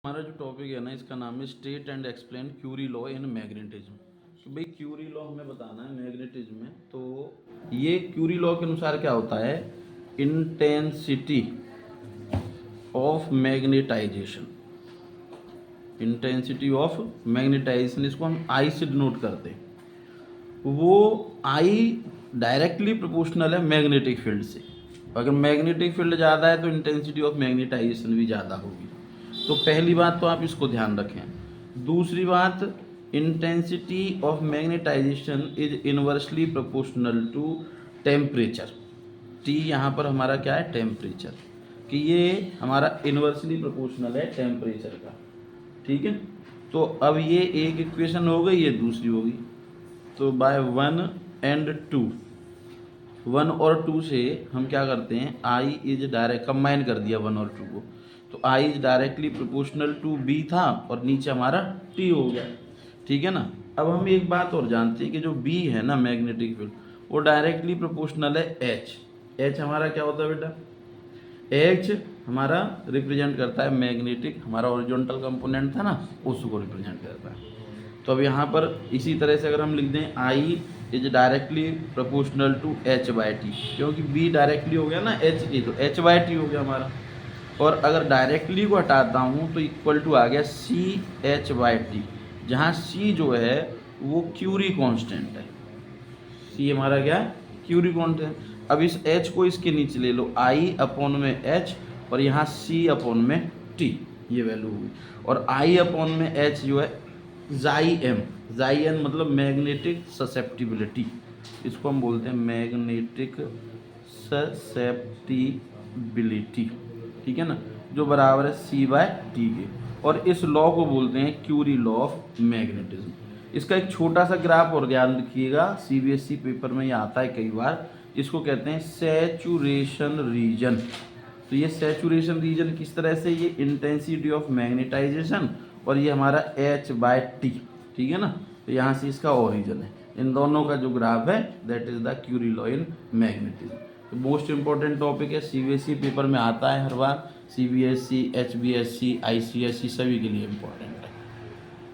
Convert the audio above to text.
हमारा जो टॉपिक है ना, इसका नाम है state and explain Curie law in magnetism. तो भाई क्यूरी लॉ हमें बताना है मैग्नेटिज्म में। तो ये क्यूरी लॉ के अनुसार क्या होता है, intensity of magnetisation. Intensity of magnetisation, इसको हम आई से डिनोट करते हैं। वो आई डायरेक्टली प्रोपोर्शनल है मैग्नेटिक फील्ड से। अगर मैग्नेटिक फील्ड ज़्यादा है तो इंटेंसिटी ऑफ मैग्नेटाइजेशन भी ज़्यादा होगी। तो पहली बात तो आप इसको ध्यान रखें। दूसरी बात, intensity of magnetization is inversely proportional to temperature. T यहाँ पर हमारा क्या है, टेम्परेचर, कि ये हमारा इनवर्सली प्रोपोर्शनल है टेम्परेचर का। ठीक है, तो अब ये एक इक्वेशन हो गई, ये दूसरी होगी। तो बाय 1 एंड 2, 1 और 2 से हम क्या करते हैं, आई इज डायरेक्ट कंबाइन कर दिया 1 और 2 को। तो I is directly proportional to B था और नीचे हमारा टी हो गया। ठीक है ना। अब हम एक बात और जानते हैं कि जो बी है ना मैग्नेटिक फील्ड, वो डायरेक्टली प्रोपोर्शनल है एच। एच हमारा क्या होता है बेटा, एच हमारा रिप्रेजेंट करता है मैग्नेटिक, हमारा ओरिजेंटल कंपोनेंट था ना, उसको रिप्रेजेंट करता है। तो अब यहाँ पर इसी तरह से अगर हम लिख दें I is directly proportional to H by T, क्योंकि बी डायरेक्टली हो गया ना एच की, तो एच बाई टी हो गया हमारा। और अगर डायरेक्टली को हटाता हूँ तो इक्वल टू आ गया सी एच बाई टी, जहाँ सी जो है वो क्यूरी कांस्टेंट है। सी हमारा क्या है, क्यूरी कांस्टेंट। अब इस एच को इसके नीचे ले लो, आई अपॉन में एच, और यहाँ सी अपॉन में टी, ये वैल्यू होगी। और आई अपॉन में एच जो है जाई एम, जाई एन मतलब मैग्नेटिक ससेप्टिबिलिटी, इसको हम बोलते हैं मैग्नेटिक ससेप्टिबिलिटी। ठीक है ना, जो बराबर है सी बाय टी के। और इस लॉ को बोलते हैं क्यूरी लॉ ऑफ मैग्नेटिज्म। इसका एक छोटा सा ग्राफ और ध्यान रखिएगा, सीबीएसई पेपर में ये आता है कई बार। इसको कहते हैं सैचुरेशन रीजन। तो ये सैचुरेशन रीजन किस तरह से, ये इंटेंसिटी ऑफ मैग्नेटाइजेशन और ये हमारा एच बाय टी। ठीक है ना, तो यहाँ से इसका ओरिजिन है। इन दोनों का जो ग्राफ है that is the Curie law in magnetism. तो मोस्ट इंपॉर्टेंट टॉपिक है, सीबीएसई पेपर में आता है हर बार। सीबीएसई, एचबीएसई, आईसीएसई सभी के लिए इम्पोर्टेंट।